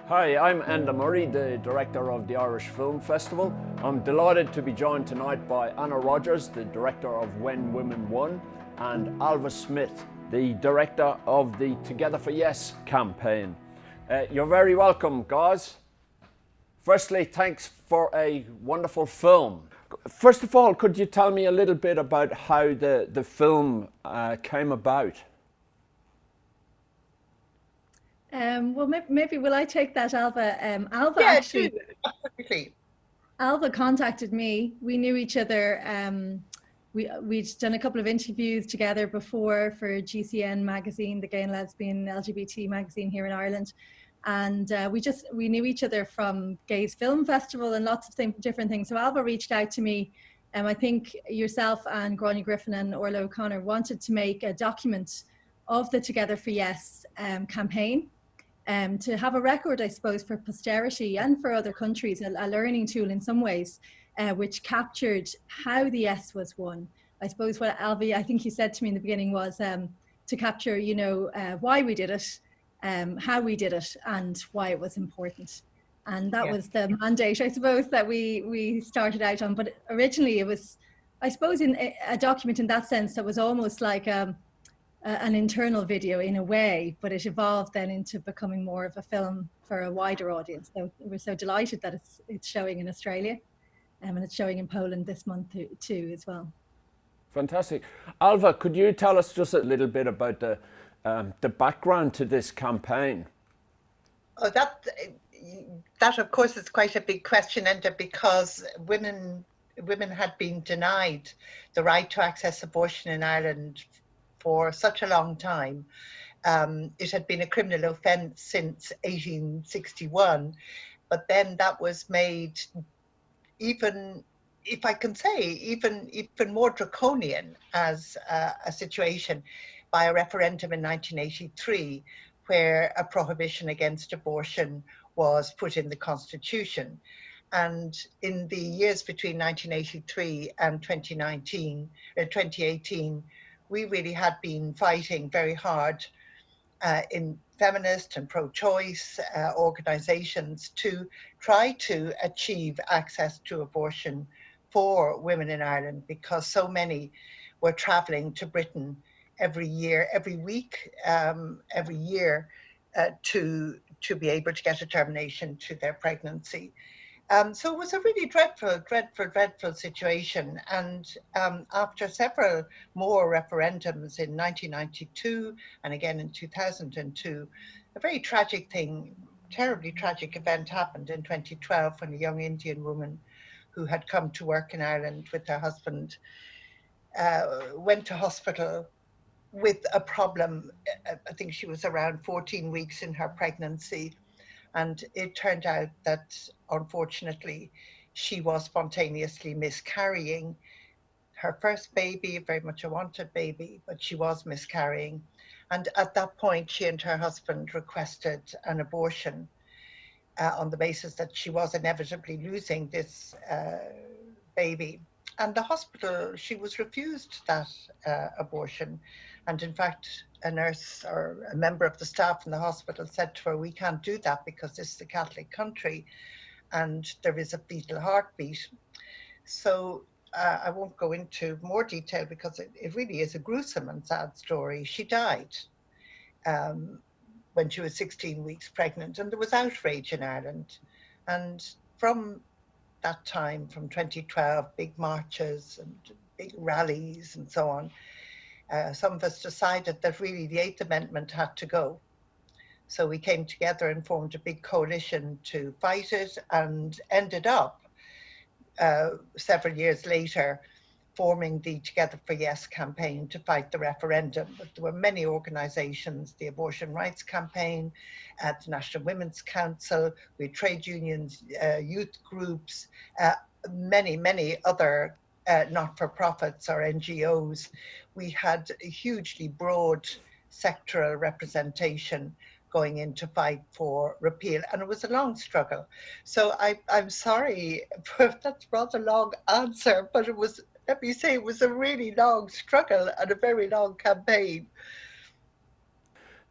Hi, I'm Enda Murray, the director of the Irish Film Festival. I'm delighted to be joined tonight by Anna Rogers, the director of When Women Won, and Ailbhe Smith, the director of the Together for Yes campaign. You're very welcome, guys. Firstly, thanks for a wonderful film. First of all, could you tell me a little bit about how the film came about? Well, maybe will I take that, Ailbhe? Ailbhe Yeah, actually, do. Absolutely. Ailbhe contacted me. We knew each other. We'd done a couple of interviews together before for GCN magazine, the Gay and Lesbian LGBT magazine here in Ireland, and we knew each other from Gays Film Festival and lots of different things. So Ailbhe reached out to me. I think yourself and Gráinne Griffin and Orla O'Connor wanted to make a document of the Together for Yes campaign. To have a record, I suppose, for posterity and for other countries, a learning tool in some ways, which captured how the yes was won. I suppose what Ailbhe, I think you said to me in the beginning was to capture, why we did it, how we did it, and why it was important. And that was the mandate, I suppose, that we started out on. But originally it was, I suppose, in a document in that sense that was almost like an internal video in a way, but it evolved then into becoming more of a film for a wider audience. So we're so delighted that it's showing in Australia, and it's showing in Poland this month too as well. Fantastic. Ailbhe, could you tell us just a little bit about the background to this campaign? Oh, that of course is quite a big question, Enda, because women had been denied the right to access abortion in Ireland for such a long time. It had been a criminal offence since 1861, but then that was made even, if I can say, even more draconian as a situation by a referendum in 1983, where a prohibition against abortion was put in the Constitution. And in the years between 1983 and 2018, we really had been fighting very hard in feminist and pro-choice organizations to try to achieve access to abortion for women in Ireland, because so many were traveling to Britain every week, every year to be able to get a termination to their pregnancy. So it was a really dreadful situation. And after several more referendums in 1992 and again in 2002, a very tragic thing, terribly tragic event happened in 2012 when a young Indian woman who had come to work in Ireland with her husband went to hospital with a problem. I think she was around 14 weeks in her pregnancy. And it turned out that, unfortunately, she was spontaneously miscarrying her first baby, very much a wanted baby, but she was miscarrying. And at that point, she and her husband requested an abortion on the basis that she was inevitably losing this baby. And the hospital, she was refused that abortion. And in fact, a nurse or a member of the staff in the hospital said to her, "We can't do that because this is a Catholic country and there is a fetal heartbeat." So I won't go into more detail because it really is a gruesome and sad story. She died when she was 16 weeks pregnant, and there was outrage in Ireland. And from that time, from 2012, big marches and big rallies and so on, some of us decided that really the Eighth Amendment had to go. So we came together and formed a big coalition to fight it, and ended up several years later forming the Together for Yes campaign to fight the referendum. But there were many organizations, the Abortion Rights Campaign, the National Women's Council, we had trade unions, youth groups, many other not-for-profits or NGOs. We had a hugely broad sectoral representation going in to fight for repeal, and it was a long struggle. So I'm sorry for that rather long answer, but it was, let me say, it was a really long struggle and a very long campaign.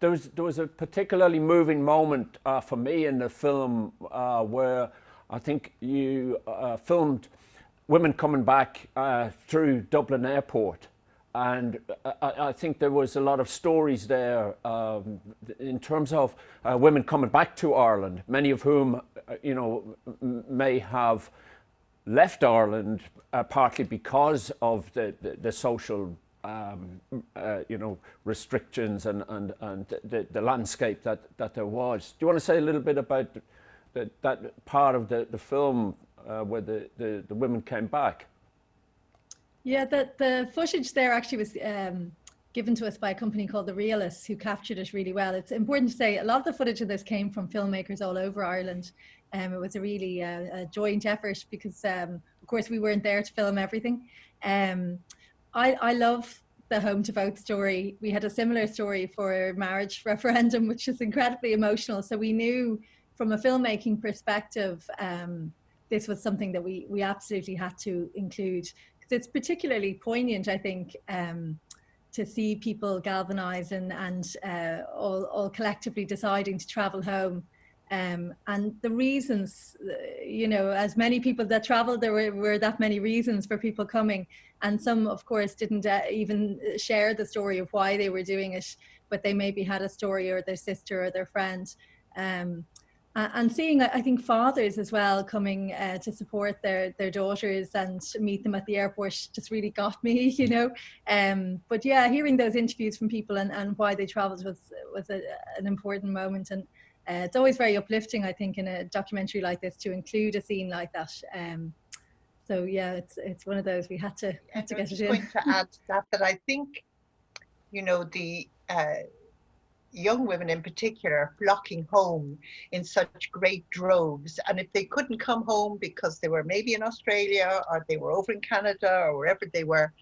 there was a particularly moving moment for me in the film where I think you filmed women coming back through Dublin Airport. And I think there was a lot of stories there in terms of women coming back to Ireland, many of whom, you know, may have left Ireland partly because of the social, you know, restrictions and the landscape that there was. Do you want to say a little bit about that part of the film where the women came back? Yeah, the footage there actually was given to us by a company called The Realists, who captured it really well. It's important to say a lot of the footage of this came from filmmakers all over Ireland. It was a really a joint effort because, of course, we weren't there to film everything. I love the Home to Vote story. We had a similar story for marriage referendum, which is incredibly emotional. So we knew from a filmmaking perspective, this was something that we absolutely had to include. It's particularly poignant, I think, to see people galvanized and all collectively deciding to travel home. And the reasons, you know, as many people that traveled, there were that many reasons for people coming. And some, of course, didn't even share the story of why they were doing it, but they maybe had a story, or their sister or their friend. And seeing, I think, fathers as well coming to support their daughters and meet them at the airport just really got me, you know. But yeah, hearing those interviews from people and why they travelled was an important moment. And it's always very uplifting, I think, in a documentary like this to include a scene like that. So yeah, it's one of those we had to get it in. Point to add to that I think, you know, the young women in particular flocking home in such great droves, and if they couldn't come home because they were maybe in Australia or they were over in Canada or wherever they were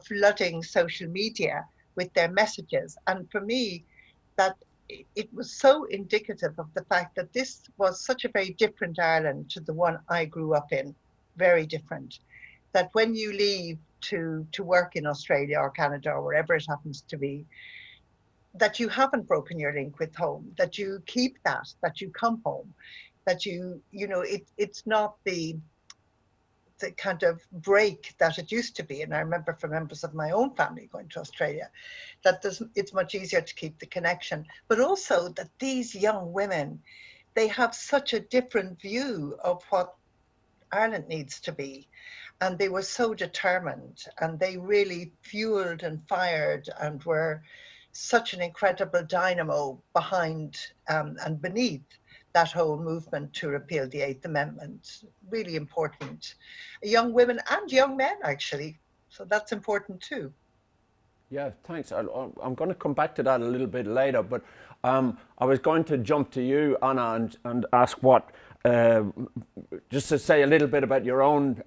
flooding social media with their messages. And for me, that it was so indicative of the fact that this was such a very different Ireland to the one I grew up in, very different, that when you leave to work in Australia or Canada or wherever it happens to be, that you haven't broken your link with home, that you keep that you come home, that you know, it's not the kind of break that it used to be. And I remember for members of my own family going to Australia, that it's much easier to keep the connection. But also that these young women, they have such a different view of what Ireland needs to be. And they were so determined, and they really fueled and fired and were such an incredible dynamo behind and beneath that whole movement to repeal the Eighth Amendment. Really important. Young women and young men, actually. So that's important too. Yeah, thanks. I'm going to come back to that a little bit later, but I was going to jump to you, Anna, and ask what, just to say a little bit about your own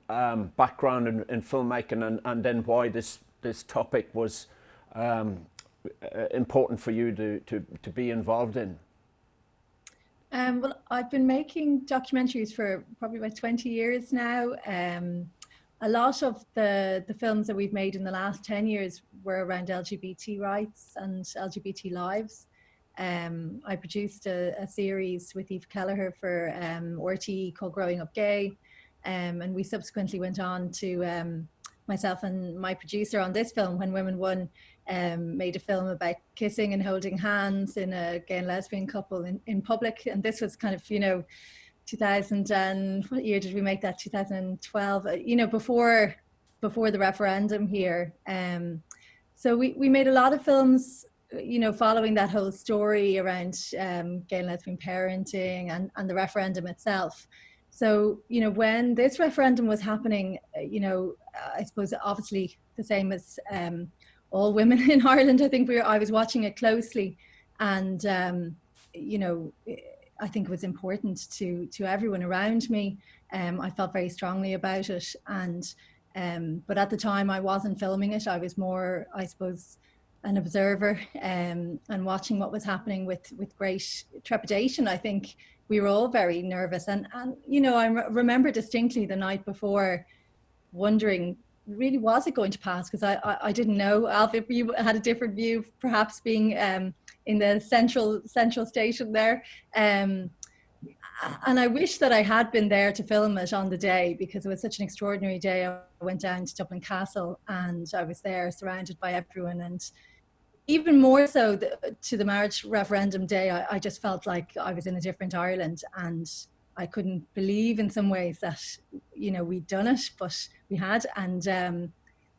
background in filmmaking and then why this topic was important for you to be involved in. Well, I've been making documentaries for probably about 20 years now. A lot of the films that we've made in the last 10 years were around LGBT rights and LGBT lives. I produced a series with Eve Kelleher for RTE called Growing Up Gay, and we subsequently went on to myself and my producer on this film, When Women Won, made a film about kissing and holding hands in a gay and lesbian couple in public. And this was kind of, you know, 2000 and what year did we make that? 2012, you know, before the referendum here. So we made a lot of films, you know, following that whole story around gay and lesbian parenting and the referendum itself. So, you know, when this referendum was happening, you know, I suppose obviously the same as all women in Ireland, I think I was watching it closely, and you know, I think it was important to everyone around me. I felt very strongly about it, and but at the time I wasn't filming it. I was more, I suppose, an observer and watching what was happening with great trepidation. I think we were all very nervous, and you know, I remember distinctly the night before wondering, really was it going to pass? Because I didn't know. Alva, if you had a different view, perhaps being in the central station there. And I wish that I had been there to film it on the day, because it was such an extraordinary day. I went down to Dublin Castle and I was there surrounded by everyone. And even more so to the marriage referendum day, I just felt like I was in a different Ireland, and I couldn't believe in some ways that, you know, we'd done it, but we had. And I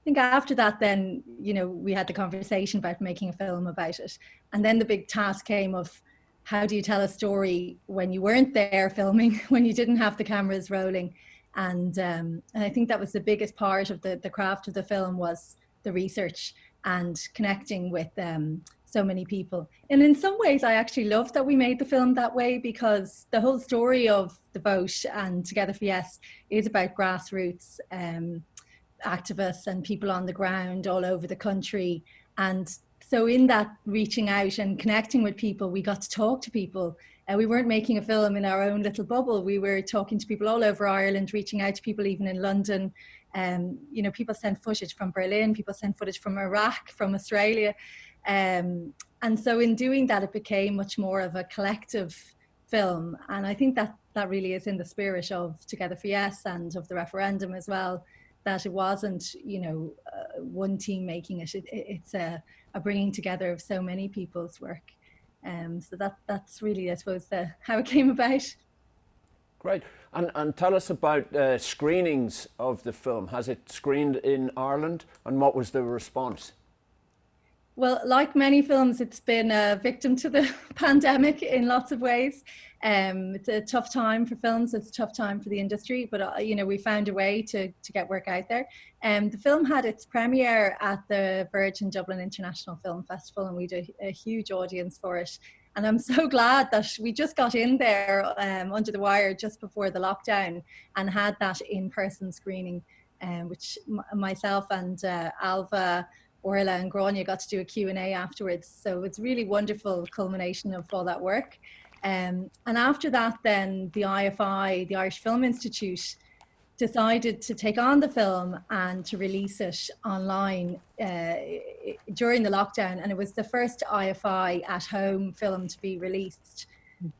think after that, then, you know, we had the conversation about making a film about it. And then the big task came of, how do you tell a story when you weren't there filming, when you didn't have the cameras rolling? And I think that was the biggest part of the craft of the film, was the research and connecting with so many people. And in some ways, I actually love that we made the film that way, because the whole story of the boat and Together for Yes is about grassroots activists and people on the ground all over the country. And so in that reaching out and connecting with people, we got to talk to people. We weren't making a film in our own little bubble. We were talking to people all over Ireland, reaching out to people even in London. You know, people sent footage from Berlin, people sent footage from Iraq, from Australia. And so in doing that, it became much more of a collective film. And I think that that really is in the spirit of Together for Yes and of the referendum as well, that it wasn't, you know, one team making it. It's a bringing together of so many people's work. So that's really, I suppose, how it came about. Great. And tell us about screenings of the film. Has it screened in Ireland, and what was the response? Well, like many films, it's been a victim to the pandemic in lots of ways. It's a tough time for films. It's a tough time for the industry, but you know, we found a way to get work out there. The film had its premiere at the Virgin Dublin International Film Festival, and we had a huge audience for it. And I'm so glad that we just got in there under the wire just before the lockdown and had that in-person screening, which myself and Alva, Orla and Grania got to do a Q&A afterwards. So it's really wonderful culmination of all that work. And after that, then the IFI, the Irish Film Institute, decided to take on the film and to release it online during the lockdown. And it was the first IFI at home film to be released.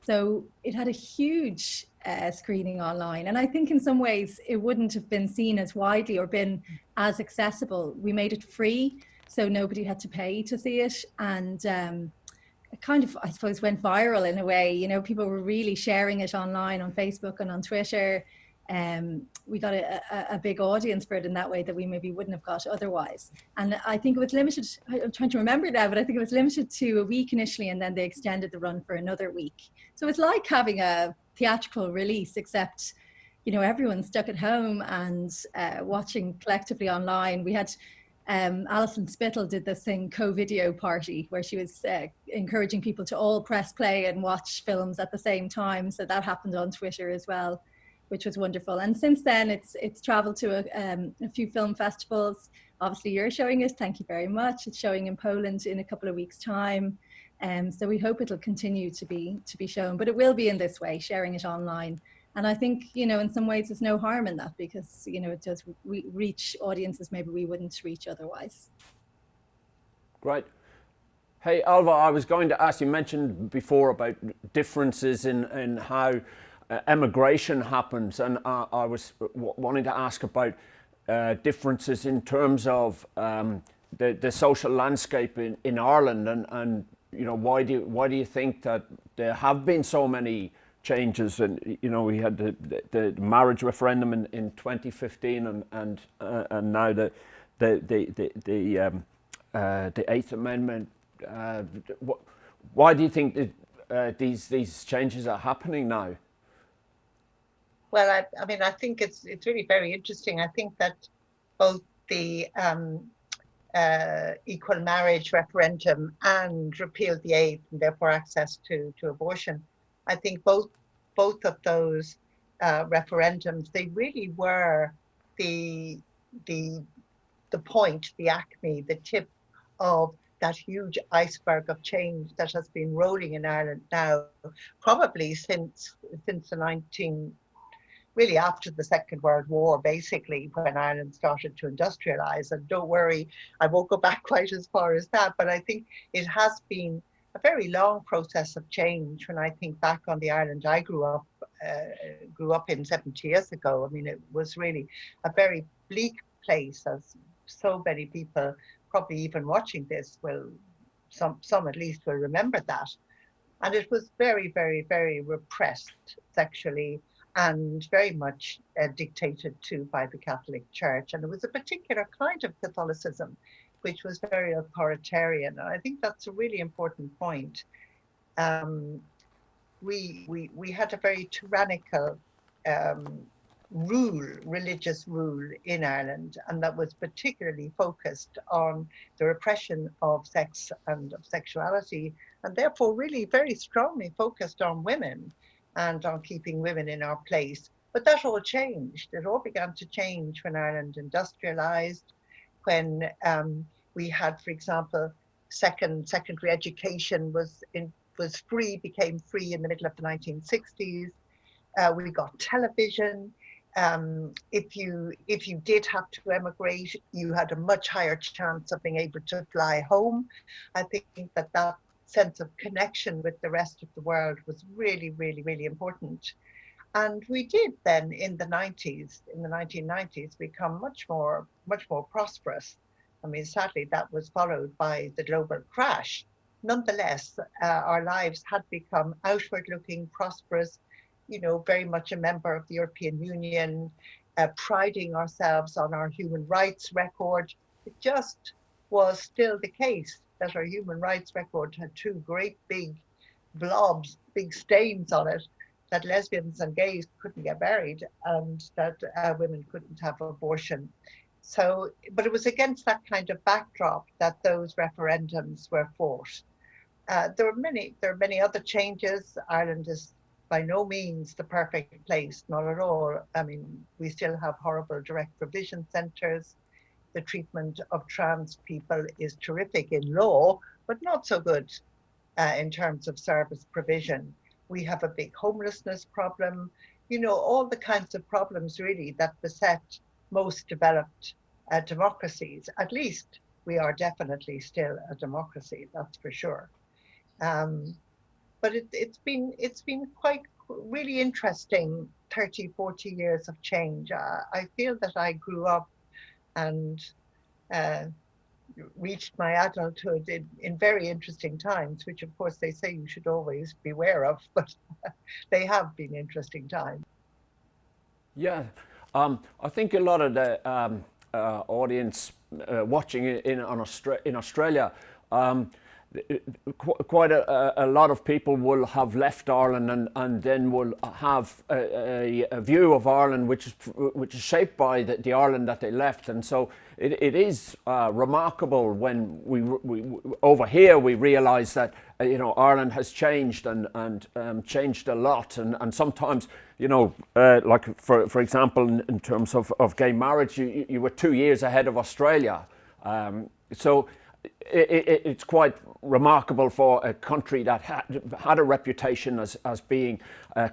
So it had a huge screening online. And I think in some ways it wouldn't have been seen as widely or been as accessible. We made it free, so nobody had to pay to see it. And it kind of, I suppose, went viral in a way. You know, people were really sharing it online on Facebook and on Twitter. We got a big audience for it in that way that we maybe wouldn't have got otherwise. And I think it was limited, I'm trying to remember now, but I think it was limited to a week initially, and then they extended the run for another week. So it's like having a theatrical release, except, you know, everyone's stuck at home and watching collectively online. We had Alison Spittle did this thing, Co-Video Party, where she was encouraging people to all press play and watch films at the same time. So that happened on Twitter as well, which was wonderful. And since then, it's traveled to a few film festivals. Obviously, you're showing it. Thank you very much. It's showing in Poland in a couple of weeks' time. So we hope it'll continue to be shown, but it will be in this way, sharing it online. And I think, you know, in some ways there's no harm in that, because, you know, it does reach audiences maybe we wouldn't reach otherwise. Great. Hey, Alva, I was going to ask, you mentioned before about differences in how emigration happens, and I was wanting to ask about differences in terms of the social landscape in Ireland, and you know, why do you think that there have been so many changes? And you know, we had the marriage referendum in 2015, and now the Eighth Amendment. Why do you think that these changes are happening now? Well, I mean, I think it's really very interesting. I think that both the equal marriage referendum and repeal the eighth, and therefore access to abortion, I think both of those referendums, they really were the point, the acme, the tip of that huge iceberg of change that has been rolling in Ireland now, probably since the really after the Second World War, basically, when Ireland started to industrialise. And don't worry, I won't go back quite as far as that, but I think it has been a very long process of change. When I think back on the Ireland I grew up in 70 years ago, I mean, it was really a very bleak place, as so many people probably even watching this will, some at least will remember that. And it was very, very, very repressed sexually and very much dictated to by the Catholic Church. And it was a particular kind of Catholicism, which was very authoritarian. And I think that's a really important point. We had a very tyrannical religious rule in Ireland, and that was particularly focused on the repression of sex and of sexuality, and therefore really very strongly focused on women and on keeping women in our place. But that all changed. It all began to change when Ireland industrialised, when we had, for example, secondary education was free, became free in the middle of the 1960s. We got television. If you did have to emigrate, you had a much higher chance of being able to fly home. I think that sense of connection with the rest of the world was really, really, really important. And we did then in the 1990s, become much more prosperous. I mean, sadly, that was followed by the global crash. Nonetheless, our lives had become outward-looking, prosperous, very much a member of the European Union, priding ourselves on our human rights record. It just was still the case that our human rights record had two great big blobs, big stains on it, that lesbians and gays couldn't get married and that women couldn't have abortion. So, but it was against that kind of backdrop that those referendums were fought. There are many other changes. Ireland is by no means the perfect place, not at all. I mean, we still have horrible direct provision centres. The treatment of trans people is terrific in law, but not so good in terms of service provision. We have a big homelessness problem, all the kinds of problems really that beset most developed democracies. At least we are definitely still a democracy, that's for sure. But it's been quite really interesting 30, 40 years of change. I feel that I grew up and reached my adulthood in very interesting times, which of course they say you should always beware of, but they have been interesting times. Yeah, I think a lot of the audience watching in Australia, quite a lot of people will have left Ireland and then will have a view of Ireland which is shaped by the Ireland that they left, and so it is remarkable when we over here we realise that Ireland has changed and changed a lot, and sometimes like for example in terms of gay marriage, you were 2 years ahead of Australia, so. It's quite remarkable for a country that had a reputation as being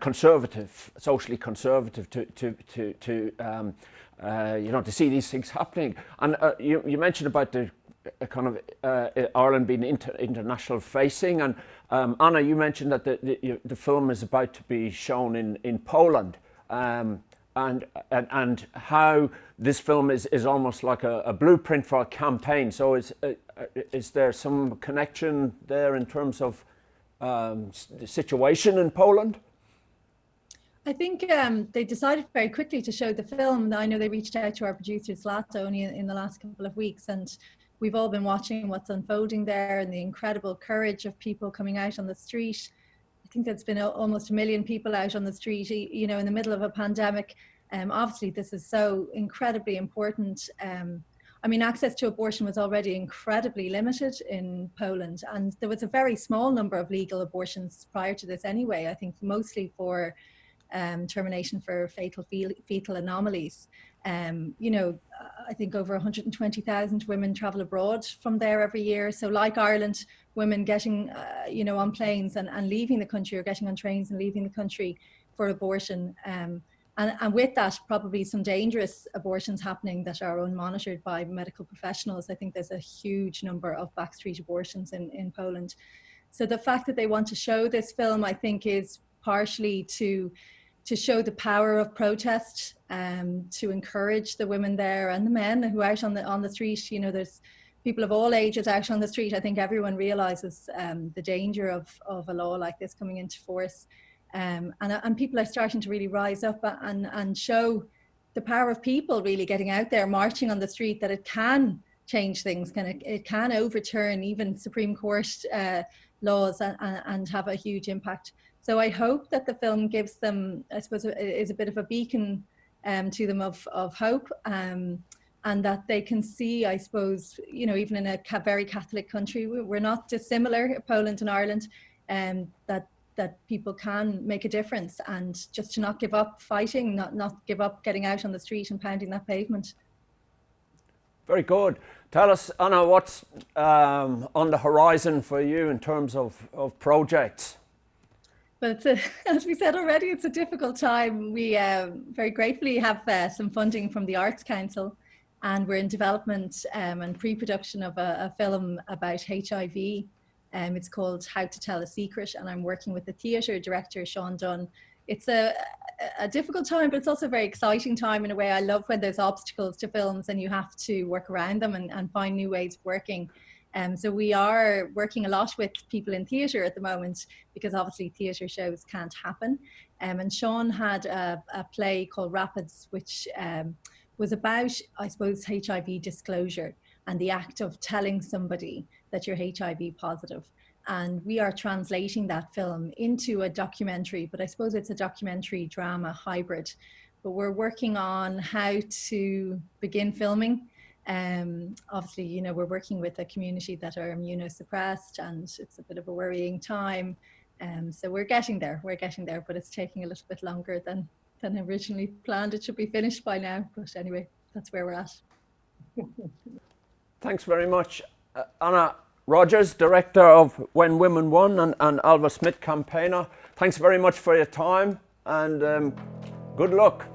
conservative, socially conservative, to see these things happening. And you mentioned about the kind of Ireland being international facing, and Anna, you mentioned that the film is about to be shown in Poland. And how this film is almost like a blueprint for a campaign. So is there some connection there in terms of the situation in Poland? I think they decided very quickly to show the film. I know they reached out to our producer Zlata only in the last couple of weeks, and we've all been watching what's unfolding there and the incredible courage of people coming out on the street. I think there's been almost 1 million people out on the street, in the middle of a pandemic. Obviously, this is so incredibly important. Access to abortion was already incredibly limited in Poland, and there was a very small number of legal abortions prior to this anyway, I think mostly for termination for fetal anomalies. I think over 120,000 women travel abroad from there every year. So like Ireland, women getting, on planes and leaving the country, or getting on trains and leaving the country for abortion. And with that, probably some dangerous abortions happening that are unmonitored by medical professionals. I think there's a huge number of backstreet abortions in Poland. So the fact that they want to show this film, I think, is partially to show the power of protest, to encourage the women there and the men who are out on the street. You know, there's people of all ages out on the street. I think everyone realizes the danger of a law like this coming into force. And people are starting to really rise up and show the power of people really getting out there, marching on the street, that it can change things, it can overturn even Supreme Court laws and have a huge impact. So I hope that the film gives them, I suppose, is a bit of a beacon to them of hope, and that they can see, I suppose, you know, even in a very Catholic country, we're not dissimilar, Poland and Ireland, that people can make a difference, and just to not give up fighting, not give up getting out on the street and pounding that pavement. Very good. Tell us, Anna, what's on the horizon for you in terms of projects? Well, as we said already, it's a difficult time. We very gratefully have some funding from the Arts Council, and we're in development and pre-production of a film about HIV. It's called How to Tell a Secret, and I'm working with the theatre director, Sean Dunn. It's a difficult time, but it's also a very exciting time in a way. I love when there's obstacles to films and you have to work around them and find new ways of working. So we are working a lot with people in theatre at the moment, because obviously theatre shows can't happen. And Sean had a play called Rapids, which was about, I suppose, HIV disclosure and the act of telling somebody that you're HIV positive. And we are translating that film into a documentary, but I suppose it's a documentary drama hybrid. But we're working on how to begin filming. Obviously, you know, we're working with a community that are immunosuppressed, and it's a bit of a worrying time. So we're getting there, but it's taking a little bit longer than originally planned. It should be finished by now, but anyway, that's where we're at. Thanks very much. Anna Rogers, Director of When Women Won, and Alva Smith, campaigner. Thanks very much for your time, and good luck.